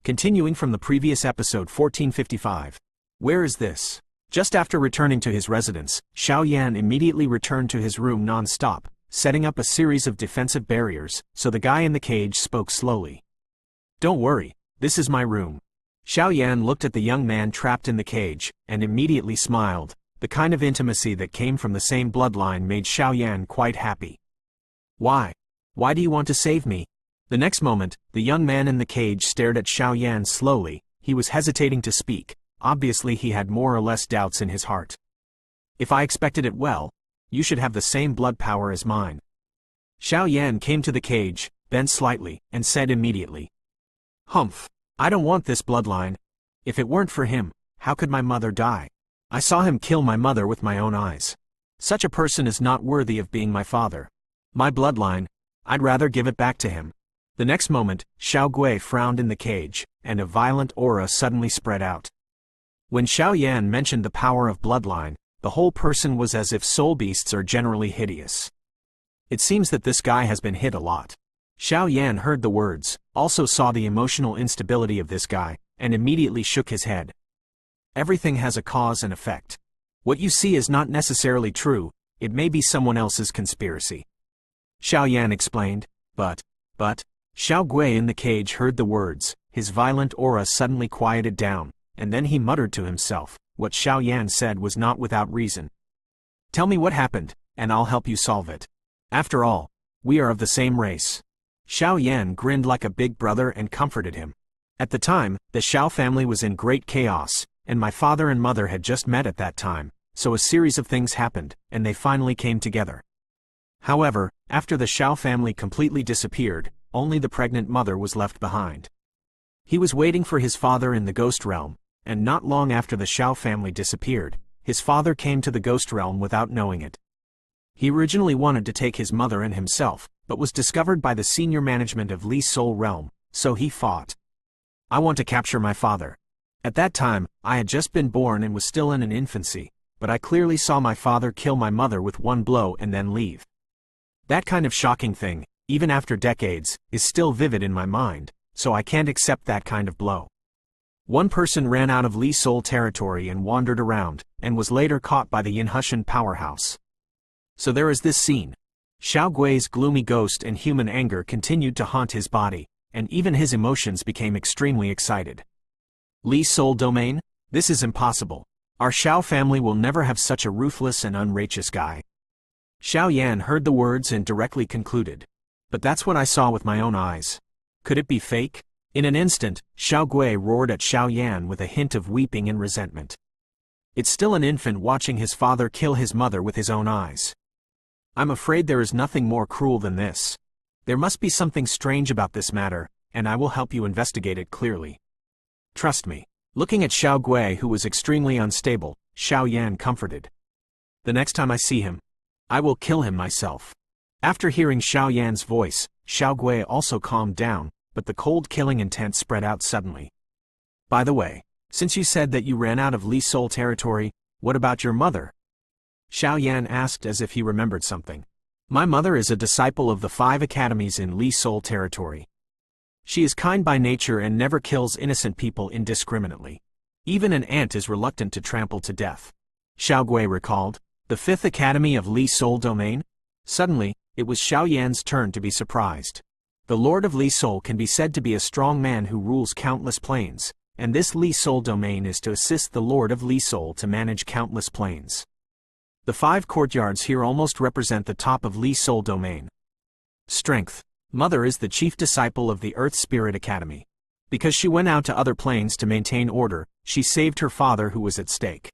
Continuing from the previous episode 1455. Where is this? Just after returning to his residence, Xiao Yan immediately returned to his room non-stop, setting up a series of defensive barriers, so the guy in the cage spoke slowly. Don't worry, this is my room. Xiao Yan looked at the young man trapped in the cage, and immediately smiled. The kind of intimacy that came from the same bloodline made Xiao Yan quite happy. Why? Why do you want to save me? The next moment, the young man in the cage stared at Xiao Yan slowly. He was hesitating to speak. Obviously he had more or less doubts in his heart. If I expected it well, you should have the same blood power as mine. Xiao Yan came to the cage, bent slightly, and said immediately. Humph. I don't want this bloodline. If it weren't for him, how could my mother die? I saw him kill my mother with my own eyes. Such a person is not worthy of being my father. My bloodline, I'd rather give it back to him. The next moment, Xiao Gui frowned in the cage, and a violent aura suddenly spread out. When Xiao Yan mentioned the power of bloodline, the whole person was as if soul beasts are generally hideous. It seems that this guy has been hit a lot. Xiao Yan heard the words, also saw the emotional instability of this guy, and immediately shook his head. Everything has a cause and effect. What you see is not necessarily true, it may be someone else's conspiracy. Xiao Yan explained, but, Xiao Gui in the cage heard the words, his violent aura suddenly quieted down, and then he muttered to himself, what Xiao Yan said was not without reason. Tell me what happened, and I'll help you solve it. After all, we are of the same race. Xiao Yan grinned like a big brother and comforted him. At the time, the Xiao family was in great chaos, and my father and mother had just met at that time, so a series of things happened, and they finally came together. However, after the Xiao family completely disappeared, only the pregnant mother was left behind. He was waiting for his father in the ghost realm, and not long after the Xiao family disappeared, his father came to the ghost realm without knowing it. He originally wanted to take his mother and himself, but was discovered by the senior management of Li's Soul Realm, so he fought. I want to capture my father. At that time, I had just been born and was still in an infancy, but I clearly saw my father kill my mother with one blow and then leave. That kind of shocking thing, even after decades, is still vivid in my mind, so I can't accept that kind of blow. One person ran out of Li's Soul territory and wandered around, and was later caught by the Yinhushan powerhouse. So there is this scene. Xiao Gui's gloomy ghost and human anger continued to haunt his body, and even his emotions became extremely excited. Li's Soul domain? This is impossible. Our Xiao family will never have such a ruthless and unrighteous guy. Xiao Yan heard the words and directly concluded. But that's what I saw with my own eyes. Could it be fake? In an instant, Xiao Gui roared at Xiao Yan with a hint of weeping and resentment. It's still an infant watching his father kill his mother with his own eyes. I'm afraid there is nothing more cruel than this. There must be something strange about this matter, and I will help you investigate it clearly. Trust me. Looking at Xiao Gui, who was extremely unstable, Xiao Yan comforted. The next time I see him, I will kill him myself. After hearing Xiao Yan's voice, Xiao Gui also calmed down, but the cold killing intent spread out suddenly. By the way, since you said that you ran out of Li's Soul territory, what about your mother? Xiao Yan asked as if he remembered something. My mother is a disciple of the 5 academies in Li's Soul territory. She is kind by nature and never kills innocent people indiscriminately. Even an ant is reluctant to trample to death. Xiao Gui recalled. The 5th academy of Li's Soul domain? Suddenly, it was Xiao Yan's turn to be surprised. The Lord of Li's Soul can be said to be a strong man who rules countless planes, and this Li's Soul domain is to assist the Lord of Li's Soul to manage countless planes. The 5 courtyards here almost represent the top of Li's Soul domain. Strength. Mother is the chief disciple of the Earth Spirit Academy. Because she went out to other planes to maintain order, she saved her father who was at stake.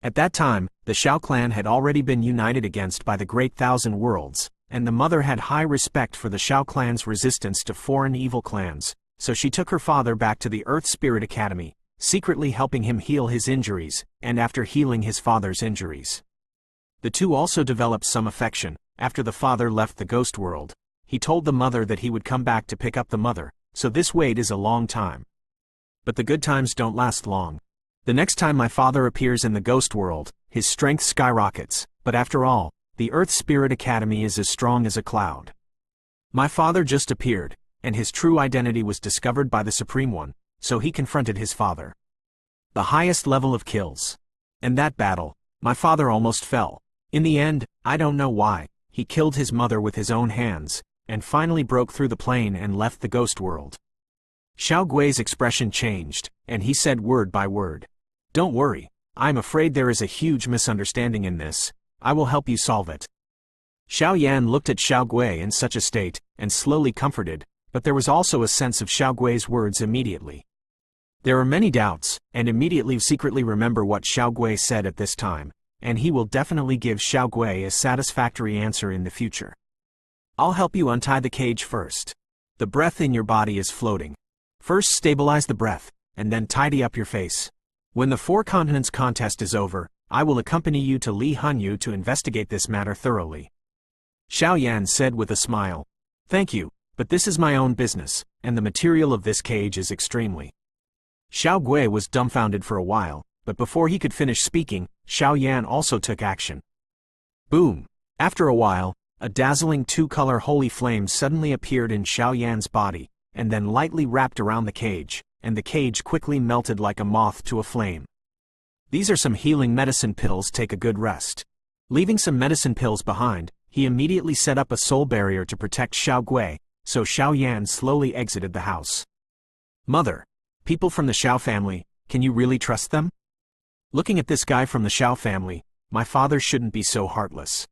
At that time, the Xiao clan had already been united against by the Great Thousand Worlds, and the mother had high respect for the Xiao clan's resistance to foreign evil clans, so she took her father back to the Earth Spirit Academy, secretly helping him heal his injuries, and after healing his father's injuries. The two also developed some affection. After the father left the ghost world, he told the mother that he would come back to pick up the mother, so this wait is a long time. But the good times don't last long. The next time my father appears in the ghost world, his strength skyrockets, but after all, the Earth Spirit Academy is as strong as a cloud. My father just appeared, and his true identity was discovered by the Supreme One, so he confronted his father. The highest level of kills. In that battle, my father almost fell. In the end, I don't know why, he killed his mother with his own hands, and finally broke through the plane and left the ghost world. Xiao Gui's expression changed, and he said word by word. Don't worry, I'm afraid there is a huge misunderstanding in this. I will help you solve it. Xiao Yan looked at Xiao Gui in such a state, and slowly comforted, but there was also a sense of Xiao Gui's words immediately. There are many doubts, and immediately secretly remember what Xiao Gui said at this time, and he will definitely give Xiao Gui a satisfactory answer in the future. I'll help you untie the cage first. The breath in your body is floating. First stabilize the breath, and then tidy up your face. When the Four Continents contest is over, I will accompany you to Li Hanyu to investigate this matter thoroughly. Xiao Yan said with a smile. Thank you, but this is my own business, and the material of this cage is extremely. Xiao Gui was dumbfounded for a while, but before he could finish speaking, Xiao Yan also took action. Boom! After a while, a dazzling two-color holy flame suddenly appeared in Xiao Yan's body, and then lightly wrapped around the cage, and the cage quickly melted like a moth to a flame. These are some healing medicine pills. Take a good rest. Leaving some medicine pills behind, he immediately set up a soul barrier to protect Xiao Gui, so Xiao Yan slowly exited the house. Mother, people from the Xiao family, can you really trust them? Looking at this guy from the Xiao family, my father shouldn't be so heartless.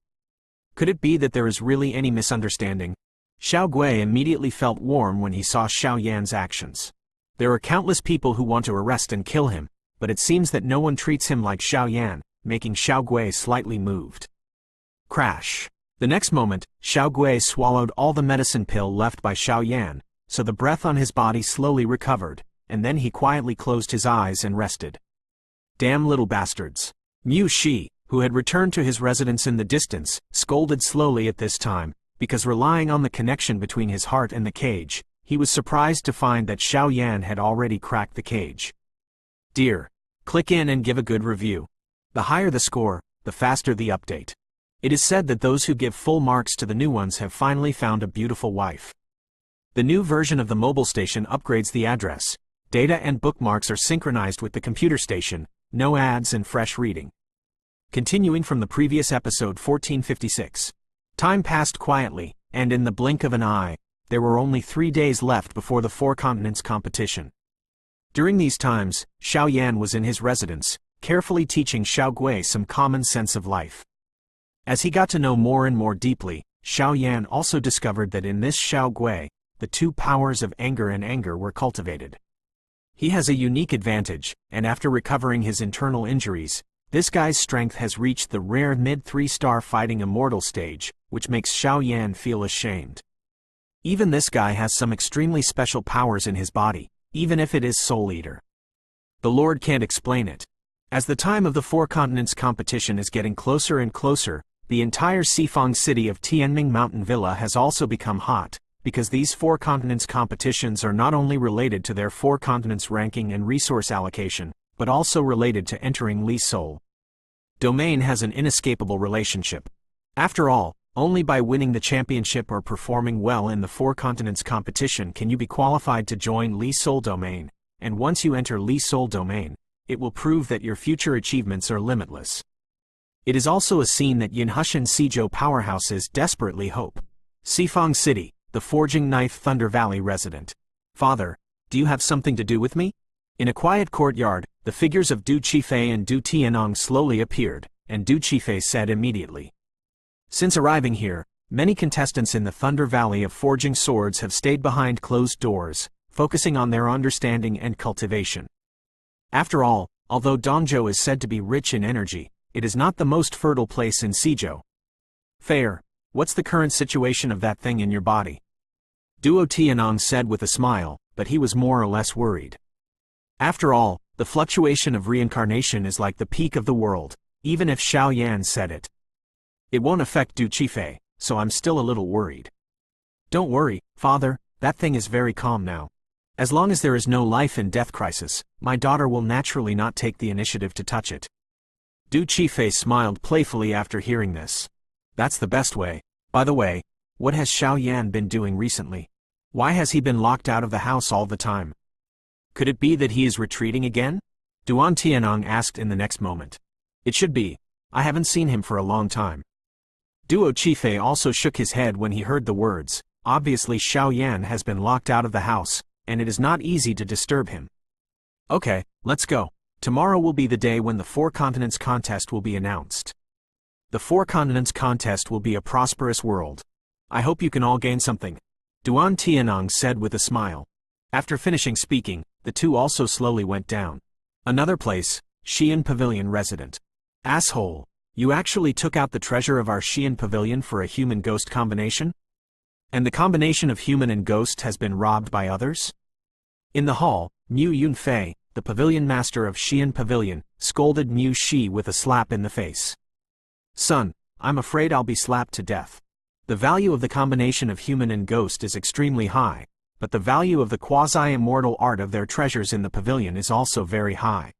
Could it be that there is really any misunderstanding? Xiao Gui immediately felt warm when he saw Xiao Yan's actions. There are countless people who want to arrest and kill him, but it seems that no one treats him like Xiao Yan, making Xiao Gui slightly moved. Crash. The next moment, Xiao Gui swallowed all the medicine pill left by Xiao Yan, so the breath on his body slowly recovered, and then he quietly closed his eyes and rested. Damn little bastards. Mu Shi, who had returned to his residence in the distance, scolded slowly at this time, because relying on the connection between his heart and the cage, he was surprised to find that Xiao Yan had already cracked the cage. Dear, click in and give a good review. The higher the score, the faster the update. It is said that those who give full marks to the new ones have finally found a beautiful wife. The new version of the mobile station upgrades the address. Data and bookmarks are synchronized with the computer station, no ads and fresh reading. Continuing from the previous episode 1456. Time passed quietly, and in the blink of an eye, there were only 3 days left before the Four Continents competition. During these times, Xiao Yan was in his residence, carefully teaching Xiao Gui some common sense of life. As he got to know more and more deeply, Xiao Yan also discovered that in this Xiao Gui, the two powers of anger and anger were cultivated. He has a unique advantage, and after recovering his internal injuries, this guy's strength has reached the rare mid-3-star fighting immortal stage, which makes Xiao Yan feel ashamed. Even this guy has some extremely special powers in his body, even if it is Soul Eater. The Lord can't explain it. As the time of the Four Continents competition is getting closer and closer, the entire Xifang city of Tianming Mountain Villa has also become hot, because these Four Continents competitions are not only related to their Four Continents ranking and resource allocation, but also related to entering Li Soul Domain has an inescapable relationship. After all, only by winning the championship or performing well in the Four Continents competition can you be qualified to join Li Soul Domain, and once you enter Li Soul Domain, it will prove that your future achievements are limitless. It is also a scene that Yinhushan Sizhou powerhouses desperately hope. Xifang City, the Forging Knife Thunder Valley resident. Father, do you have something to do with me? In a quiet courtyard, the figures of Du Qifei and Du Tianong slowly appeared, and Du Qifei said immediately. Since arriving here, many contestants in the Thunder Valley of Forging Swords have stayed behind closed doors, focusing on their understanding and cultivation. After all, although Dongzhou is said to be rich in energy, it is not the most fertile place in Sizhou. Fair, what's the current situation of that thing in your body? Duo Tianong said with a smile, but he was more or less worried. After all, the fluctuation of reincarnation is like the peak of the world, even if Xiao Yan said it. It won't affect Du Qifei, so I'm still a little worried. Don't worry, father, that thing is very calm now. As long as there is no life and death crisis, my daughter will naturally not take the initiative to touch it. Du Qifei smiled playfully after hearing this. That's the best way. By the way, what has Xiao Yan been doing recently? Why has he been locked out of the house all the time? Could it be that he is retreating again? Duan Tianong asked in the next moment. It should be. I haven't seen him for a long time. Duo Chifei also shook his head when he heard the words. Obviously Xiao Yan has been locked out of the house, and it is not easy to disturb him. Okay, let's go. Tomorrow will be the day when the Four Continents contest will be announced. The Four Continents contest will be a prosperous world. I hope you can all gain something. Duan Tianong said with a smile. After finishing speaking, the two also slowly went down. Another place, Xi'an Pavilion resident. Asshole, you actually took out the treasure of our Xi'an Pavilion for a human-ghost combination? And the combination of human and ghost has been robbed by others? In the hall, Mu Yunfei, the pavilion master of Xi'an Pavilion, scolded Mu Shi with a slap in the face. Son, I'm afraid I'll be slapped to death. The value of the combination of human and ghost is extremely high, but the value of the quasi-immortal art of their treasures in the pavilion is also very high.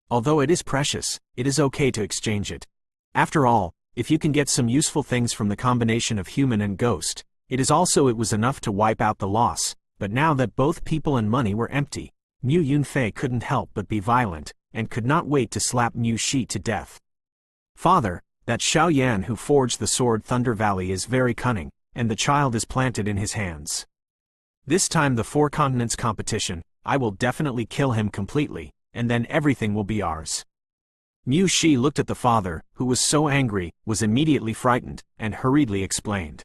Although it is precious, it is okay to exchange it. After all, if you can get some useful things from the combination of human and ghost, it was enough to wipe out the loss, but now that both people and money were empty, Mu Yunfei couldn't help but be violent, and could not wait to slap Mu Shi to death. Father, that Xiao Yan who forged the sword Thunder Valley is very cunning, and the child is planted in his hands. This time the Four Continents competition, I will definitely kill him completely, and then everything will be ours. Mu Shi looked at the father, who was so angry, was immediately frightened, and hurriedly explained.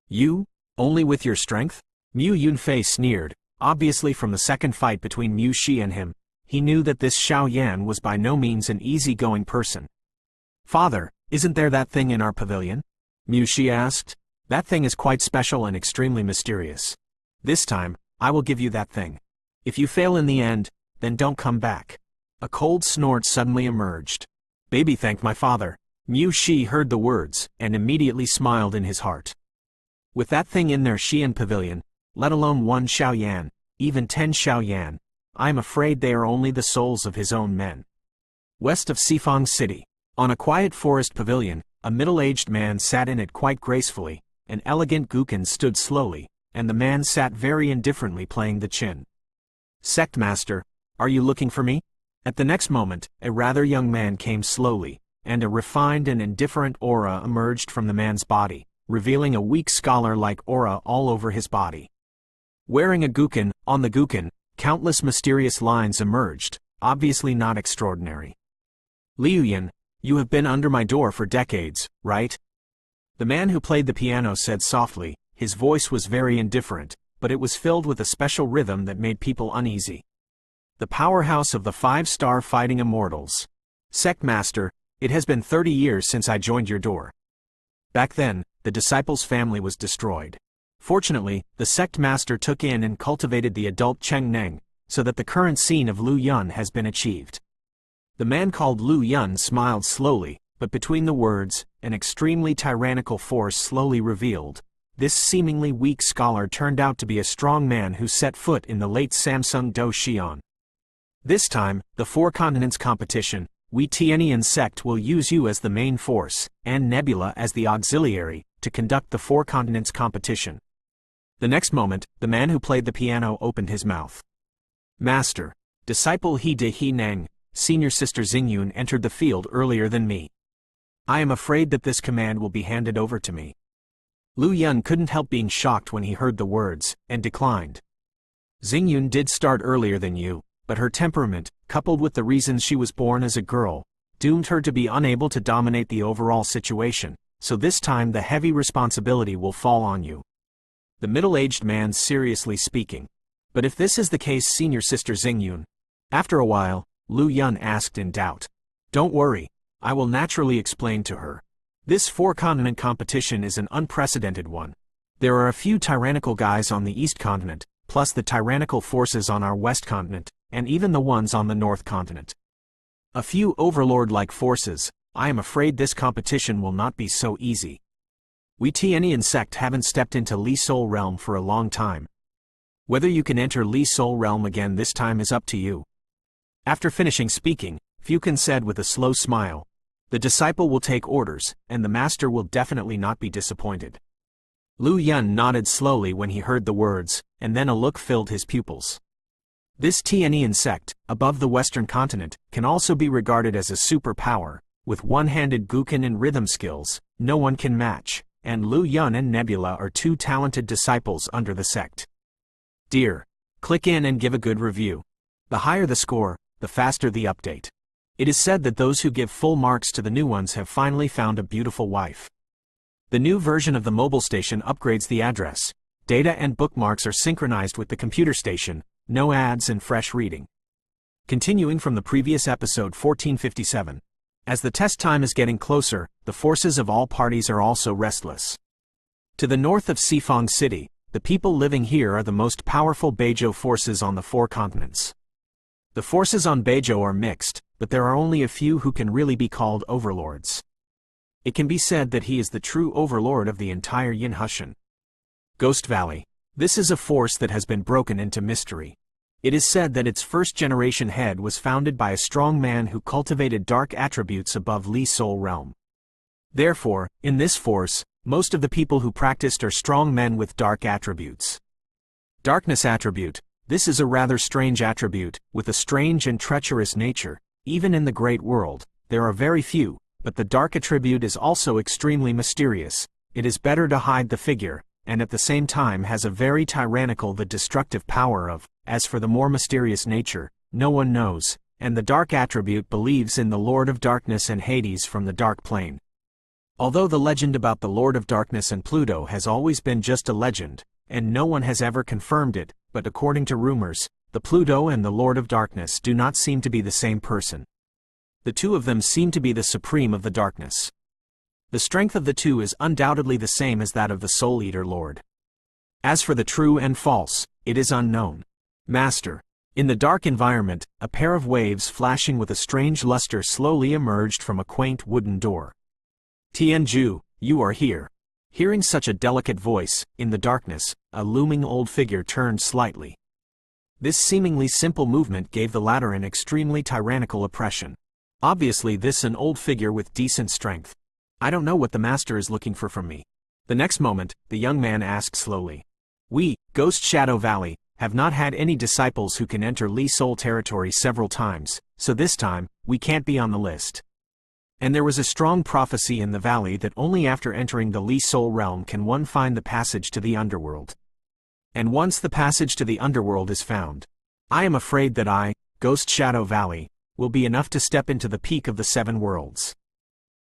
You? Only with your strength? Mu Yunfei sneered. Obviously from the second fight between Mu Shi and him, he knew that this Xiao Yan was by no means an easy-going person. Father, isn't there that thing in our pavilion? Mu Shi asked. That thing is quite special and extremely mysterious. This time, I will give you that thing. If you fail in the end, then don't come back. A cold snort suddenly emerged. Baby thanked my father. Mu Shi heard the words, and immediately smiled in his heart. With that thing in their Xi'an pavilion, let alone 1 Xiao Yan, even 10 Xiao Yan, I am afraid they are only the souls of his own men. West of Sifang City, on a quiet forest pavilion, a middle-aged man sat in it quite gracefully. An elegant guqin stood slowly, and the man sat very indifferently playing the chin. Sect Master, are you looking for me? At the next moment, a rather young man came slowly, and a refined and indifferent aura emerged from the man's body, revealing a weak scholar-like aura all over his body. Wearing a guqin, on the guqin, countless mysterious lines emerged, obviously not extraordinary. Liuyan, you have been under my door for decades, right? The man who played the piano said softly. His voice was very indifferent, but it was filled with a special rhythm that made people uneasy. The powerhouse of the 5-star fighting immortals. Sect Master, it has been 30 years since I joined your door. Back then, the disciple's family was destroyed. Fortunately, the Sect Master took in and cultivated the adult Cheng Neng, so that the current scene of Lu Yun has been achieved. The man called Lu Yun smiled slowly, but between the words, an extremely tyrannical force slowly revealed. This seemingly weak scholar turned out to be a strong man who set foot in the late Samsung Do Xi'an. This time, the Four Continents competition, Btth sect will use you as the main force, and Nebula as the auxiliary, to conduct the Four Continents competition. The next moment, the man who played the piano opened his mouth. Master, disciple He De He Neng, senior sister Xingyun entered the field earlier than me. I am afraid that this command will be handed over to me. Lu Yun couldn't help being shocked when he heard the words, and declined. Xingyun did start earlier than you, but her temperament, coupled with the reasons she was born as a girl, doomed her to be unable to dominate the overall situation, so this time the heavy responsibility will fall on you. The middle-aged man seriously speaking. But if this is the case, senior sister Xingyun. After a while, Lu Yun asked in doubt. Don't worry, I will naturally explain to her. This four-continent competition is an unprecedented one. There are a few tyrannical guys on the East Continent, plus the tyrannical forces on our West Continent, and even the ones on the North Continent. A few overlord-like forces. I am afraid this competition will not be so easy. We Tianian sect haven't stepped into Li Sol realm for a long time. Whether you can enter Li Sol realm again this time is up to you. After finishing speaking, Fukin said with a slow smile, the disciple will take orders, and the master will definitely not be disappointed. Lu Yun nodded slowly when he heard the words, and then a look filled his pupils. This Tianian sect, above the western continent, can also be regarded as a superpower, with one-handed Gukan and rhythm skills no one can match, and Lu Yun and Nebula are two talented disciples under the sect. Dear, click in and give a good review. The higher the score, the faster the update. It is said that those who give full marks to the new ones have finally found a beautiful wife. The new version of the mobile station upgrades the address. Data and bookmarks are synchronized with the computer station, no ads and fresh reading. Continuing from the previous episode 1457. As the test time is getting closer, the forces of all parties are also restless. To the north of Sifong City, the people living here are the most powerful Beijo forces on the 4 continents. The forces on Beijo are mixed, but there are only a few who can really be called overlords. It can be said that he is the true overlord of the entire Yinhushan. Ghost Valley. This is a force that has been broken into mystery. It is said that its first-generation head was founded by a strong man who cultivated dark attributes above Li Soul realm. Therefore, in this force, most of the people who practiced are strong men with dark attributes. Darkness attribute. This is a rather strange attribute, with a strange and treacherous nature. Even in the great world, there are very few, but the dark attribute is also extremely mysterious. It is better to hide the figure, and at the same time has a very tyrannical the destructive power of. As for the more mysterious nature, no one knows, and the dark attribute believes in the Lord of Darkness and Hades from the Dark Plane. Although the legend about the Lord of Darkness and Pluto has always been just a legend, and no one has ever confirmed it, but according to rumors, the Pluto and the Lord of Darkness do not seem to be the same person. The two of them seem to be the supreme of the darkness. The strength of the two is undoubtedly the same as that of the Soul Eater Lord. As for the true and false, it is unknown. Master. In the dark environment, a pair of waves flashing with a strange luster slowly emerged from a quaint wooden door. Tianju, you are here. Hearing such a delicate voice, in the darkness, a looming old figure turned slightly. This seemingly simple movement gave the latter an extremely tyrannical oppression. Obviously this an old figure with decent strength. I don't know what the master is looking for from me. The next moment, the young man asked slowly. We, Ghost Shadow Valley, have not had any disciples who can enter Li Soul territory several times, so this time, we can't be on the list. And there was a strong prophecy in the valley that only after entering the Li Soul realm can one find the passage to the underworld. And once the passage to the underworld is found, I am afraid that I, Ghost Shadow Valley, will be enough to step into the peak of the 7 worlds.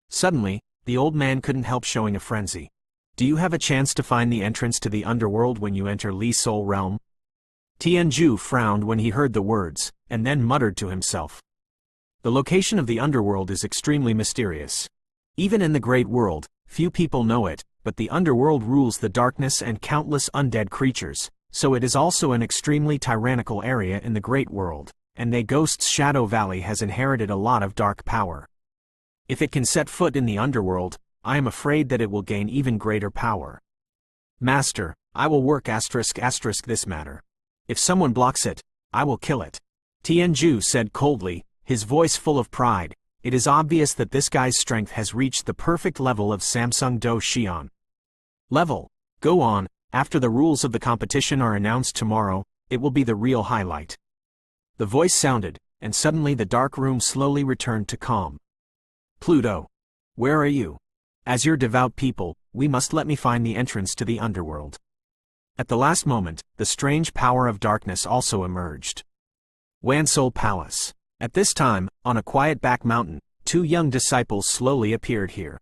Suddenly, the old man couldn't help showing a frenzy. Do you have a chance to find the entrance to the underworld when you enter Li Soul realm? Tianju frowned when he heard the words, and then muttered to himself. The location of the underworld is extremely mysterious. Even in the great world, few people know it, but the underworld rules the darkness and countless undead creatures, so it is also an extremely tyrannical area in the great world, and Ghost's Shadow Valley has inherited a lot of dark power. If it can set foot in the underworld, I am afraid that it will gain even greater power. Master, I will work *** this matter. If someone blocks it, I will kill it. Tianju said coldly, his voice full of pride. It is obvious that this guy's strength has reached the perfect level of Samsung Do Xian. Level. Go on, after the rules of the competition are announced tomorrow, it will be the real highlight. The voice sounded, and suddenly the dark room slowly returned to calm. Pluto. Where are you? As your devout people, we must let me find the entrance to the underworld. At the last moment, the strange power of darkness also emerged. Wansoul Palace. At this time, on a quiet back mountain, 2 young disciples slowly appeared here.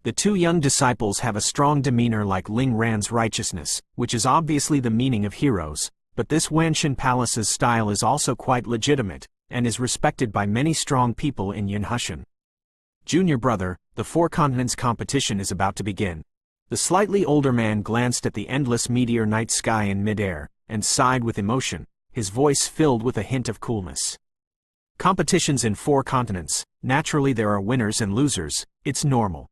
The 2 young disciples have a strong demeanor like Ling Ran's righteousness, which is obviously the meaning of heroes, but this Wanshan Palace's style is also quite legitimate, and is respected by many strong people in Yinhushan. Junior brother, the 4 continents competition is about to begin. The slightly older man glanced at the endless meteor night sky in midair, and sighed with emotion, his voice filled with a hint of coolness. Competitions in 4 continents, naturally there are winners and losers, it's normal.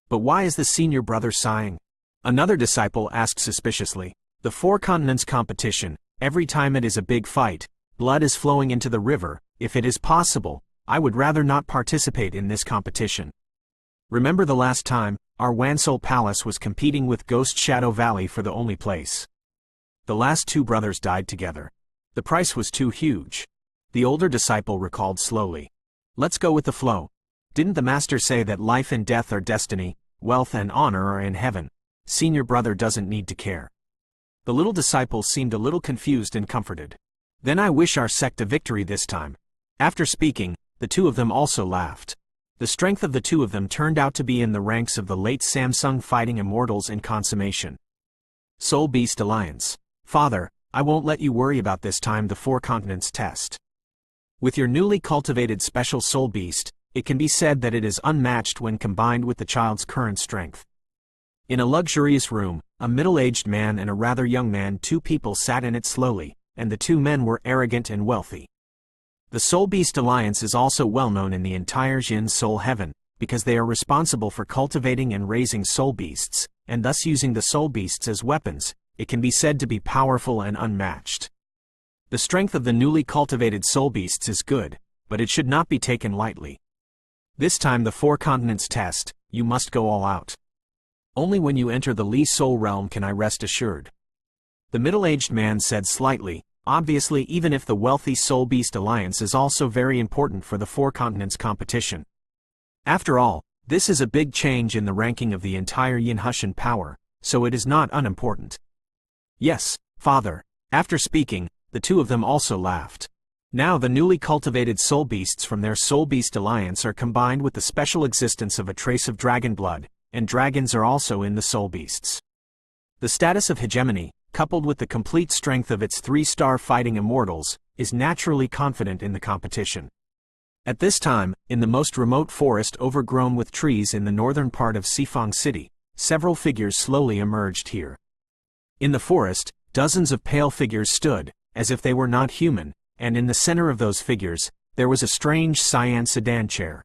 But why is the senior brother sighing? Another disciple asked suspiciously. The 4 continents competition, every time it is a big fight, blood is flowing into the river. If it is possible, I would rather not participate in this competition. Remember the last time, our Wansoul Palace was competing with Ghost Shadow Valley for the only place. The last 2 brothers died together. The The price was too huge. The older disciple recalled slowly. Let's go with the flow. Didn't the master say that life and death are destiny, wealth and honor are in heaven? Senior brother doesn't need to care. The little disciple seemed a little confused and comforted. Then I wish our sect a victory this time. After speaking, the two of them also laughed. The strength of the two of them turned out to be in the ranks of the late Samsung fighting immortals in consummation. Soul Beast Alliance. Father, I won't let you worry about this time the Four Continents test. With your newly cultivated special Soul Beast, it can be said that it is unmatched when combined with the child's current strength. In a luxurious room, a middle-aged man and a rather young man, two people sat in it slowly, and the two men were arrogant and wealthy. The Soul Beast Alliance is also well known in the entire Jin Soul Heaven, because they are responsible for cultivating and raising soul beasts, and thus using the soul beasts as weapons. It can be said to be powerful and unmatched. The strength of the newly cultivated soul beasts is good, but it should not be taken lightly. This time the Four Continents test, you must go all out. Only when you enter the Li Soul realm can I rest assured. The middle-aged man said slightly, obviously even if the wealthy Soul Beast Alliance is also very important for the Four Continents competition. After all, this is a big change in the ranking of the entire Yin Hushan power, so it is not unimportant. Yes, Father. After speaking, the two of them also laughed. Now the newly cultivated soul beasts from their Soul Beast Alliance are combined with the special existence of a trace of dragon blood, and dragons are also in the soul beasts. The status of hegemony, coupled with the complete strength of its three-star fighting immortals, is naturally confident in the competition. At this time, in the most remote forest overgrown with trees in the northern part of Sifang City, several figures slowly emerged here. In the forest, dozens of pale figures stood, as if they were not human, and in the center of those figures, there was a strange cyan sedan chair.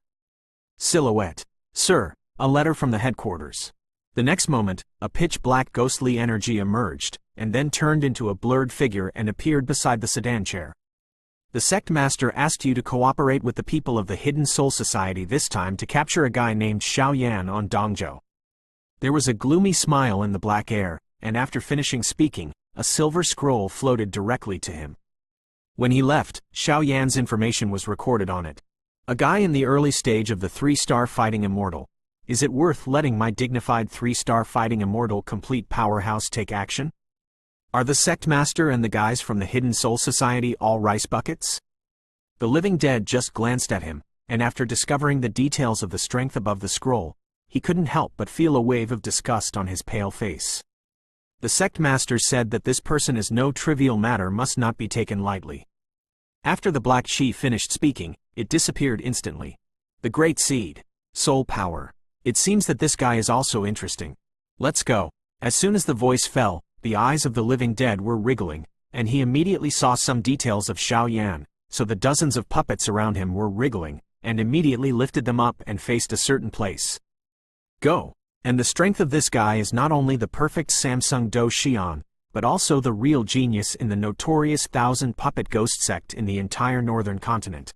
Silhouette. Sir, a letter from the headquarters. The next moment, a pitch-black ghostly energy emerged, and then turned into a blurred figure and appeared beside the sedan chair. The sect master asked you to cooperate with the people of the Hidden Soul Society this time to capture a guy named Xiao Yan on Dongzhou. There was a gloomy smile in the black air, and after finishing speaking, a silver scroll floated directly to him. When he left, Xiao Yan's information was recorded on it. A guy in the early stage of the three-star fighting immortal. Is it worth letting my dignified three-star fighting immortal complete powerhouse take action? Are the sect master and the guys from the Hidden Soul Society all rice buckets? The living dead just glanced at him, and after discovering the details of the strength above the scroll, he couldn't help but feel a wave of disgust on his pale face. The sect master said that this person is no trivial matter, must not be taken lightly. After the Black Chi finished speaking, it disappeared instantly. The Great Seed. Soul Power. It seems that this guy is also interesting. Let's go. As soon as the voice fell, the eyes of the living dead were wriggling, and he immediately saw some details of Xiao Yan, so the dozens of puppets around him were wriggling, and immediately lifted them up and faced a certain place. Go. And the strength of this guy is not only the perfect Samsung Do Xian, but also the real genius in the notorious 1,000-puppet ghost sect in the entire northern continent.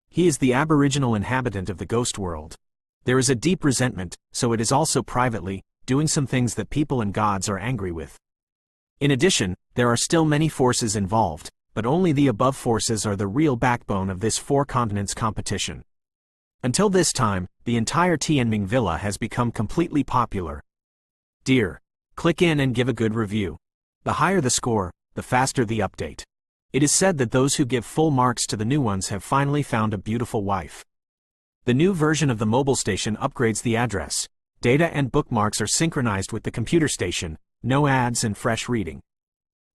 He is the aboriginal inhabitant of the ghost world. There is a deep resentment, so it is also privately, doing some things that people and gods are angry with. In addition, there are still many forces involved, but only the above forces are the real backbone of this Four Continents competition. Until this time, the entire Tianming Villa has become completely popular. Dear, click in and give a good review. The higher the score, the faster the update. It is said that those who give full marks to the new ones have finally found a beautiful wife. The new version of the mobile station upgrades the address. Data and bookmarks are synchronized with the computer station, no ads and fresh reading.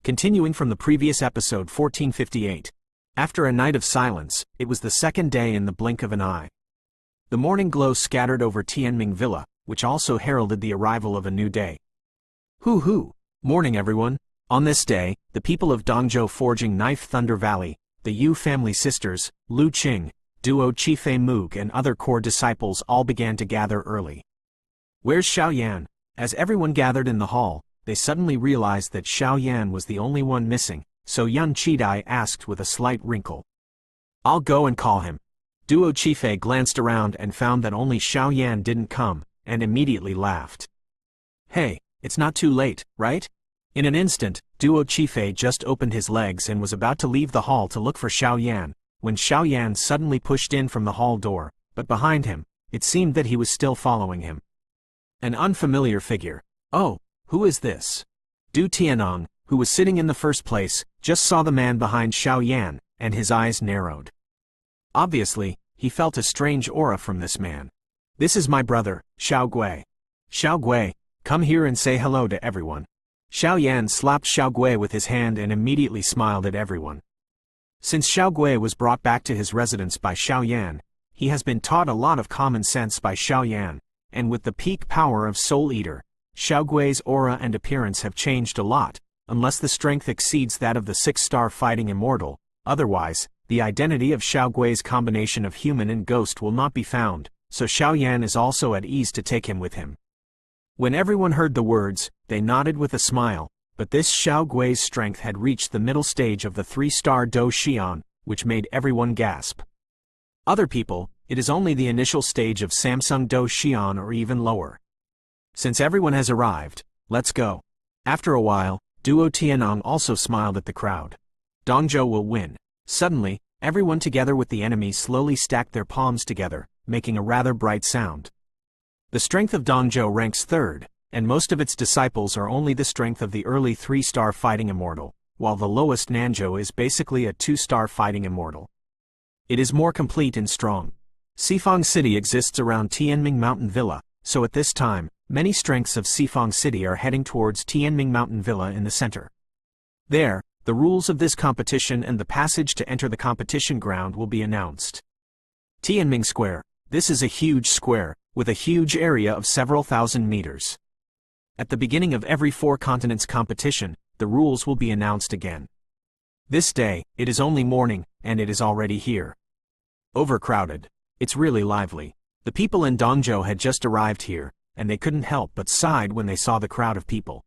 Continuing from the previous episode 1458. After a night of silence, it was the second day in the blink of an eye. The morning glow scattered over Tianming Villa, which also heralded the arrival of a new day. Hoo! Morning everyone. On this day, the people of Dongzhou Forging Knife Thunder Valley, the Yu family sisters, Lu Qing, Duo Qifei Moog and other core disciples all began to gather early. Where's Xiao Yan? As everyone gathered in the hall, they suddenly realized that Xiao Yan was the only one missing, so Yan Qidai asked with a slight wrinkle. I'll go and call him. Duo Qifei glanced around and found that only Xiao Yan didn't come, and immediately laughed. Hey, it's not too late, right? In an instant, Duo Chife just opened his legs and was about to leave the hall to look for Xiao Yan, when Xiao Yan suddenly pushed in from the hall door, but behind him, it seemed that he was still following him. An unfamiliar figure. Oh, who is this? Du Tianong, who was sitting in the first place, just saw the man behind Xiao Yan, and his eyes narrowed. Obviously, he felt a strange aura from this man. This is my brother, Xiao Gui. Xiao Gui, come here and say hello to everyone. Xiao Yan slapped Xiao Gui with his hand and immediately smiled at everyone. Since Xiao Gui was brought back to his residence by Xiao Yan, he has been taught a lot of common sense by Xiao Yan, and with the peak power of Soul Eater, Xiao Gui's aura and appearance have changed a lot, unless the strength exceeds that of the 6-star fighting immortal. Otherwise, the identity of Xiao Gui's combination of human and ghost will not be found, so Xiao Yan is also at ease to take him with him. When everyone heard the words, they nodded with a smile, but this Xiao Gui's strength had reached the middle stage of the 3-star Do Xian, which made everyone gasp. Other people, it is only the initial stage of Samsung Do Xian or even lower. Since everyone has arrived, let's go. After a while, Duo Tianong also smiled at the crowd. Dongzhou will win. Suddenly, everyone together with the enemy slowly stacked their palms together, making a rather bright sound. The strength of Dongzhou ranks 3rd, and most of its disciples are only the strength of the early 3-star fighting immortal, while the lowest Nanzhou is basically a 2-star fighting immortal. It is more complete and strong. Xifang City exists around Tianming Mountain Villa, so at this time, many strengths of Xifang City are heading towards Tianming Mountain Villa in the center. There, the rules of this competition and the passage to enter the competition ground will be announced. Tianming Square. This is a huge square, with a huge area of several thousand meters. At the beginning of every 4 continents competition, the rules will be announced again. This day, it is only morning, and it is already here. Overcrowded. It's really lively. The people in Dongzhou had just arrived here, and they couldn't help but sighed when they saw the crowd of people.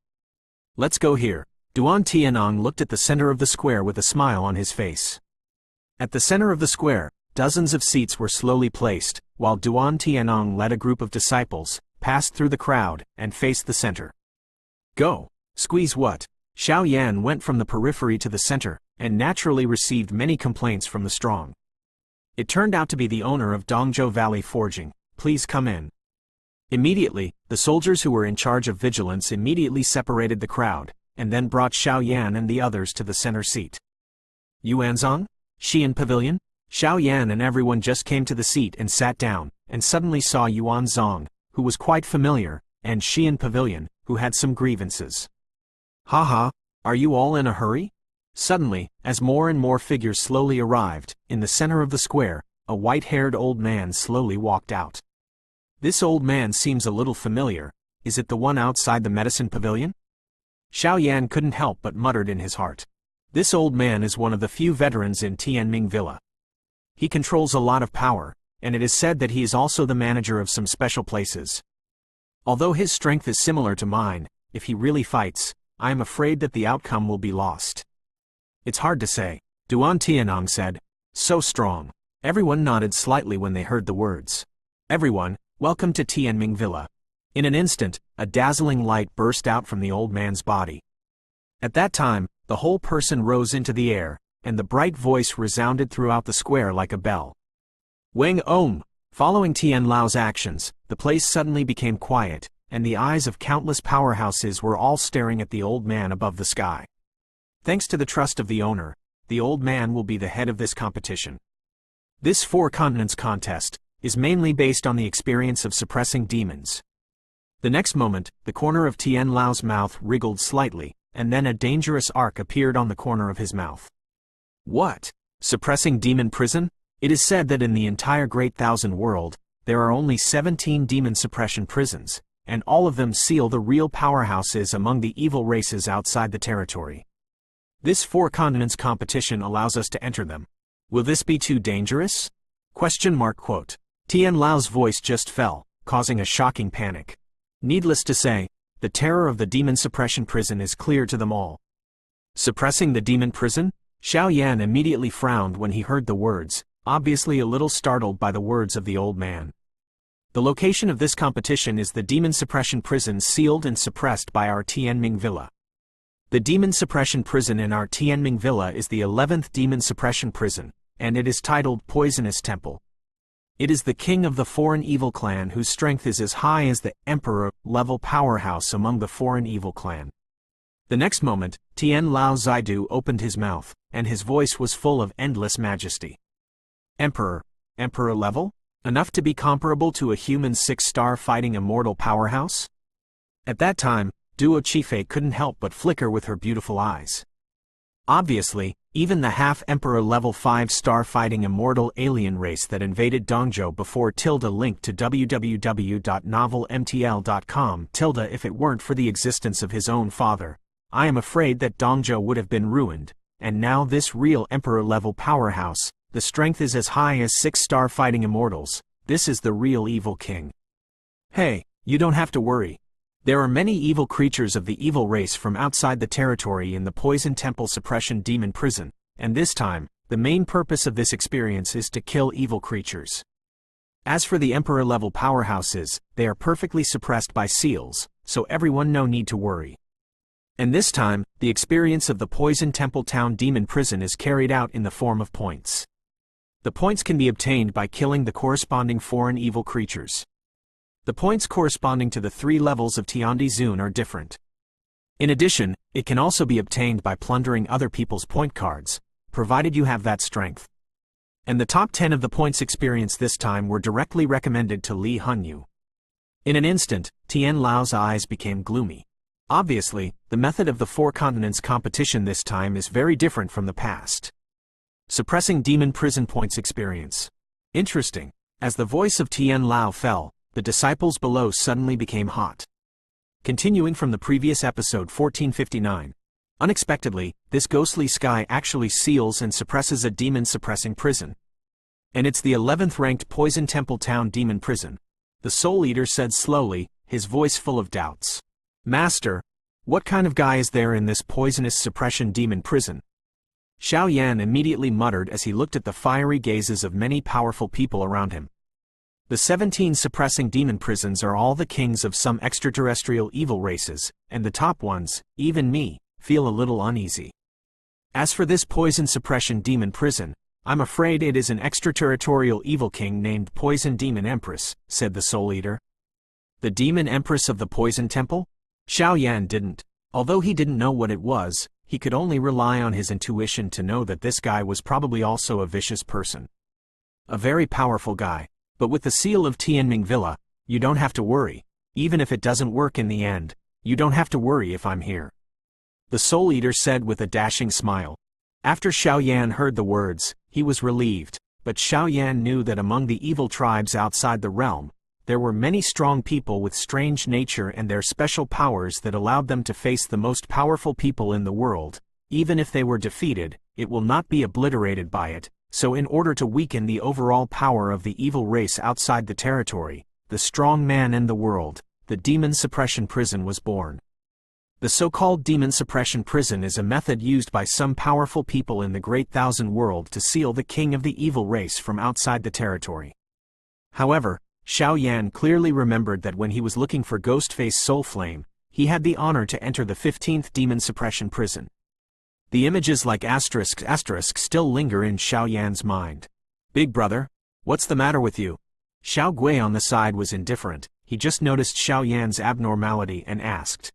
Let's go here. Duan Tianong looked at the center of the square with a smile on his face. At the center of the square, dozens of seats were slowly placed, while Duan Tianong led a group of disciples, passed through the crowd, and faced the center. Go! Squeeze what? Xiao Yan went from the periphery to the center, and naturally received many complaints from the strong. It turned out to be the owner of Dongzhou Valley Forging. Please come in. Immediately, the soldiers who were in charge of vigilance immediately separated the crowd, and then brought Xiao Yan and the others to the center seat. Yuanzong? Xian Pavilion? Xiao Yan and everyone just came to the seat and sat down, and suddenly saw Yuanzong, who was quite familiar, and Xian Pavilion, who had some grievances. Haha, are you all in a hurry? Suddenly, as more and more figures slowly arrived, in the center of the square, a white-haired old man slowly walked out. This old man seems a little familiar. Is it the one outside the medicine pavilion? Xiao Yan couldn't help but muttered in his heart. This old man is one of the few veterans in Tianming Villa. He controls a lot of power, and it is said that he is also the manager of some special places. Although his strength is similar to mine, if he really fights, I am afraid that the outcome will be lost. It's hard to say, Duan Tianong said. So strong. Everyone nodded slightly when they heard the words. Everyone, welcome to Tianming Villa. In an instant, a dazzling light burst out from the old man's body. At that time, the whole person rose into the air, and the bright voice resounded throughout the square like a bell. Wang Om! Following Tian Lao's actions, the place suddenly became quiet, and the eyes of countless powerhouses were all staring at the old man above the sky. Thanks to the trust of the owner, the old man will be the head of this competition. This 4 continents contest is mainly based on the experience of suppressing demons. The next moment, the corner of Tian Lao's mouth wriggled slightly, and then a dangerous arc appeared on the corner of his mouth. What? Suppressing demon prison? It is said that in the entire Great Thousand World, there are only 17 demon suppression prisons, and all of them seal the real powerhouses among the evil races outside the territory. This 4 continents competition allows us to enter them. Will this be too dangerous? ? Tian Lao's voice just fell, causing a shocking panic. Needless to say, the terror of the demon suppression prison is clear to them all. Suppressing the demon prison? Xiao Yan immediately frowned when he heard the words, obviously a little startled by the words of the old man. The location of this competition is the demon suppression prison sealed and suppressed by our Tianming Villa. The demon suppression prison in our Tianming Villa is the 11th demon suppression prison, and it is titled Poisonous Temple. It is the king of the foreign evil clan whose strength is as high as the emperor-level powerhouse among the foreign evil clan. The next moment, Tian Lao Zaidu opened his mouth, and his voice was full of endless majesty. Emperor level? Enough to be comparable to a human 6-star fighting immortal powerhouse? At that time, Btth2 couldn't help but flicker with her beautiful eyes. Obviously, even the half-emperor level 5-star fighting immortal alien race that invaded Dongzhou before linked to www.novelmtl.com if it weren't for the existence of his own father, I am afraid that Dongzhou would have been ruined, and now this real emperor-level powerhouse, the strength is as high as 6-star fighting immortals, this is the real evil king. Hey, you don't have to worry. There are many evil creatures of the evil race from outside the territory in the Poison Temple Suppression Demon Prison, and this time, the main purpose of this experience is to kill evil creatures. As for the emperor-level powerhouses, they are perfectly suppressed by seals, so everyone no need to worry. And this time, the experience of the Poison Temple Town Demon Prison is carried out in the form of points. The points can be obtained by killing the corresponding foreign evil creatures. The points corresponding to the 3 levels of Tiandizoon are different. In addition, it can also be obtained by plundering other people's point cards, provided you have that strength. And the top 10 of the points experienced this time were directly recommended to Li Hunyu. In an instant, Tian Lao's eyes became gloomy. Obviously, the method of the 4 continents competition this time is very different from the past. Suppressing demon prison points experience. Interesting. As the voice of Tian Lao fell, the disciples below suddenly became hot. Continuing from the previous episode 1459. Unexpectedly, this ghostly sky actually seals and suppresses a demon-suppressing prison. And it's the 11th ranked Poison Temple Town Demon Prison. The Soul Eater said slowly, his voice full of doubts. Master, what kind of guy is there in this poisonous suppression demon prison? Xiao Yan immediately muttered as he looked at the fiery gazes of many powerful people around him. The 17 suppressing demon prisons are all the kings of some extraterrestrial evil races, and the top ones, even me, feel a little uneasy. As for this poison suppression demon prison, I'm afraid it is an extraterritorial evil king named Poison Demon Empress, said the Soul Eater. The Demon Empress of the Poison Temple? Xiao Yan didn't. Although he didn't know what it was, he could only rely on his intuition to know that this guy was probably also a vicious person. A very powerful guy. But with the seal of Tianming Villa, you don't have to worry. Even if it doesn't work in the end, you don't have to worry if I'm here. The Soul Eater said with a dashing smile. After Xiao Yan heard the words, he was relieved, but Xiao Yan knew that among the evil tribes outside the realm, there were many strong people with strange nature and their special powers that allowed them to face the most powerful people in the world. Even if they were defeated, it will not be obliterated by it. So in order to weaken the overall power of the evil race outside the territory, the strong man in the world, the Demon Suppression Prison was born. The so-called Demon Suppression Prison is a method used by some powerful people in the Great Thousand World to seal the king of the evil race from outside the territory. However, Xiao Yan clearly remembered that when he was looking for Ghostface Soulflame, he had the honor to enter the 15th Demon Suppression Prison. The images like asterisk still linger in Xiao Yan's mind. Big brother, what's the matter with you? Xiao Gui on the side was indifferent, he just noticed Xiao Yan's abnormality and asked.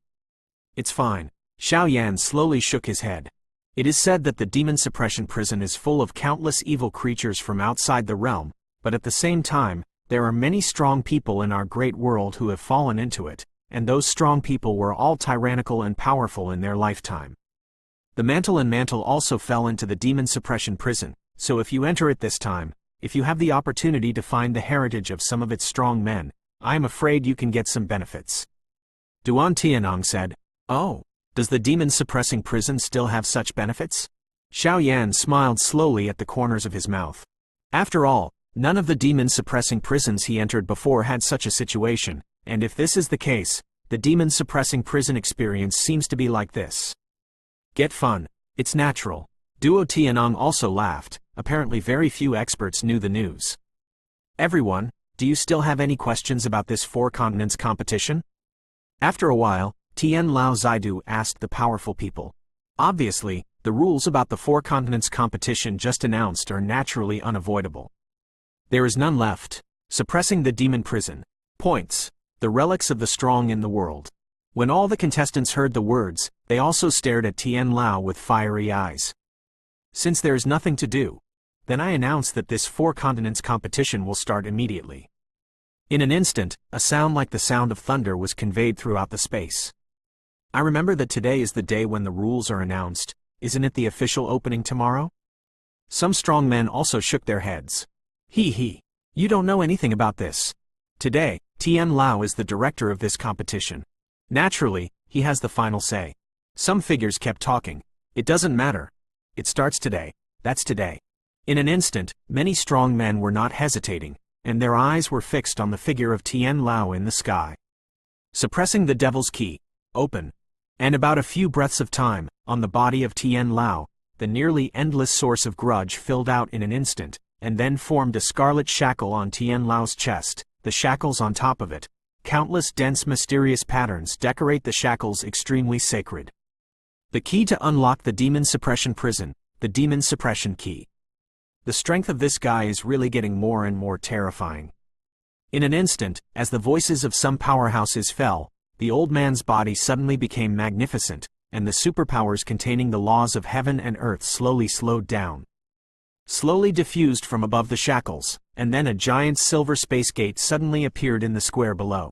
It's fine. Xiao Yan slowly shook his head. It is said that the Demon Suppression Prison is full of countless evil creatures from outside the realm, but at the same time, there are many strong people in our great world who have fallen into it, and those strong people were all tyrannical and powerful in their lifetime. The Mantle also fell into the Demon Suppression Prison, so if you enter it this time, if you have the opportunity to find the heritage of some of its strong men, I am afraid you can get some benefits. Duan Tianong said, Oh, does the Demon Suppressing Prison still have such benefits? Xiao Yan smiled slowly at the corners of his mouth. After all, none of the Demon Suppressing Prisons he entered before had such a situation, and if this is the case, the Demon Suppressing Prison experience seems to be like this. Get fun. It's natural. Duo Tianong also laughed. Apparently very few experts knew the news. Everyone, do you still have any questions about this 4 continents competition? After a while, Tian Lao Zaidu asked the powerful people. Obviously, the rules about the Four Continents competition just announced are naturally unavoidable. There is none left. Suppressing the demon prison. Points. The relics of the strong in the world. When all the contestants heard the words, they also stared at Tian Lao with fiery eyes. Since there is nothing to do, then I announce that this Four Continents competition will start immediately. In an instant, a sound like the sound of thunder was conveyed throughout the space. I remember that today is the day when the rules are announced. Isn't it the official opening tomorrow? Some strong men also shook their heads. He. You don't know anything about this. Today, Tian Lao is the director of this competition. Naturally, he has the final say. Some figures kept talking. It doesn't matter. It starts today. That's today. In an instant, many strong men were not hesitating, and their eyes were fixed on the figure of Tian Lao in the sky. Suppressing the devil's key. Open. And about a few breaths of time, on the body of Tian Lao, the nearly endless source of grudge filled out in an instant, and then formed a scarlet shackle on Tian Lao's chest, the shackles on top of it. Countless dense mysterious patterns decorate the shackles extremely sacred. The key to unlock the demon suppression prison, the demon suppression key. The strength of this guy is really getting more and more terrifying. In an instant, as the voices of some powerhouses fell, the old man's body suddenly became magnificent, and the superpowers containing the laws of heaven and earth slowly slowed down. Slowly diffused from above the shackles, and then a giant silver space gate suddenly appeared in the square below.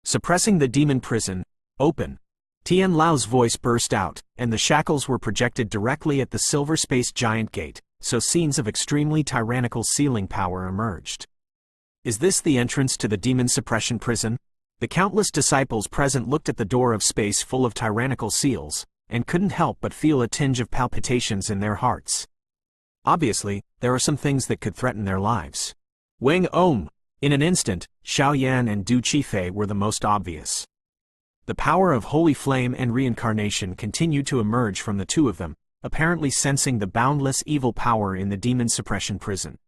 Suppressing the demon prison. Open. Tian Lao's voice burst out, and the shackles were projected directly at the silver space giant gate, so scenes of extremely tyrannical sealing power emerged. Is this the entrance to the demon suppression prison? The countless disciples present looked at the door of space full of tyrannical seals, and couldn't help but feel a tinge of palpitations in their hearts. Obviously, there are some things that could threaten their lives. Wang Om! In an instant, Xiao Yan and Du Qifei were the most obvious. The power of holy flame and reincarnation continued to emerge from the two of them, apparently sensing the boundless evil power in the demon suppression prison.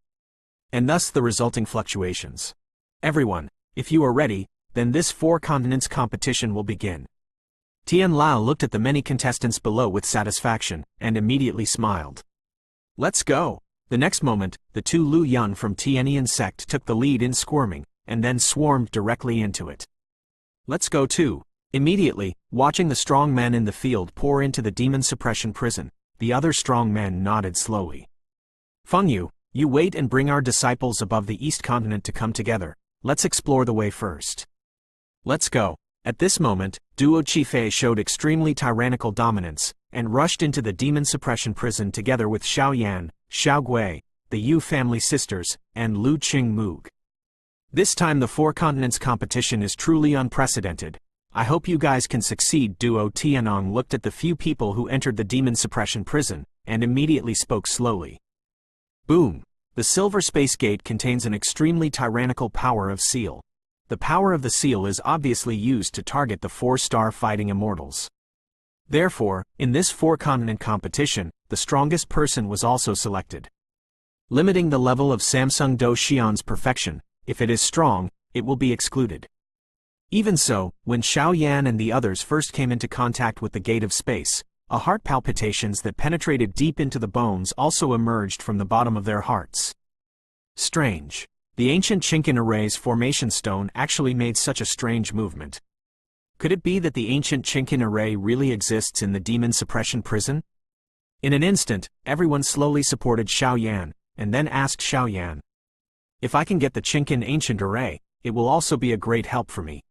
And thus the resulting fluctuations. Everyone, if you are ready, then this Four Continents competition will begin. Tian Lao looked at the many contestants below with satisfaction, and immediately smiled. Let's go! The next moment, the two Lu Yun from Tianian sect took the lead in squirming, and then swarmed directly into it. Let's go too! Immediately, watching the strong men in the field pour into the demon suppression prison, the other strong men nodded slowly. Feng Yu, you wait and bring our disciples above the East Continent to come together. Let's explore the way first. Let's go. At this moment, Duo Qifei showed extremely tyrannical dominance, and rushed into the demon suppression prison together with Xiao Yan, Xiao Gui, the Yu family sisters, and Lu Qing Moog. This time the Four Continents competition is truly unprecedented. I hope you guys can succeed. Duo Tianong looked at the few people who entered the demon suppression prison, and immediately spoke slowly. Boom! The silver space gate contains an extremely tyrannical power of seal. The power of the seal is obviously used to target the four-star fighting immortals. Therefore, in this four-continent competition, the strongest person was also selected. Limiting the level of Samsung Do Xian's perfection, if it is strong, it will be excluded. Even so, when Xiao Yan and the others first came into contact with the gate of space, a heart palpitations that penetrated deep into the bones also emerged from the bottom of their hearts. Strange. The ancient Chinkin Array's formation stone actually made such a strange movement. Could it be that the ancient Chinkin Array really exists in the demon suppression prison? In an instant, everyone slowly supported Xiao Yan, and then asked Xiao Yan. If I can get the Chinkin ancient array, it will also be a great help for me.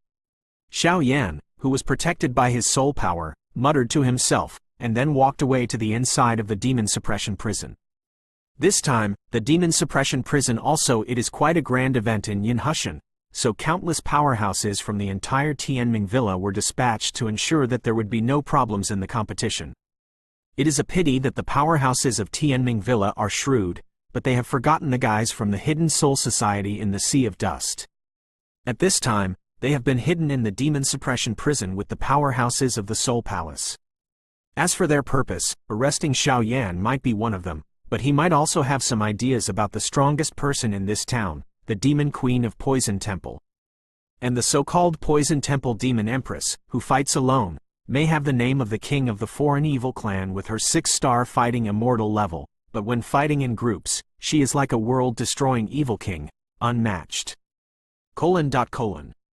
Xiao Yan, who was protected by his soul power, muttered to himself, and then walked away to the inside of the demon suppression prison. This time, the demon suppression prison also it is quite a grand event in Yinhushan, so countless powerhouses from the entire Tianming Villa were dispatched to ensure that there would be no problems in the competition. It is a pity that the powerhouses of Tianming Villa are shrewd, but they have forgotten the guys from the Hidden Soul Society in the Sea of Dust. At this time, they have been hidden in the demon suppression prison with the powerhouses of the Soul Palace. As for their purpose, arresting Xiao Yan might be one of them, but he might also have some ideas about the strongest person in this town, the Demon Queen of Poison Temple. And the so-called Poison Temple Demon Empress, who fights alone, may have the name of the king of the foreign evil clan with her 6-star fighting immortal level, but when fighting in groups, she is like a world-destroying evil king, unmatched. :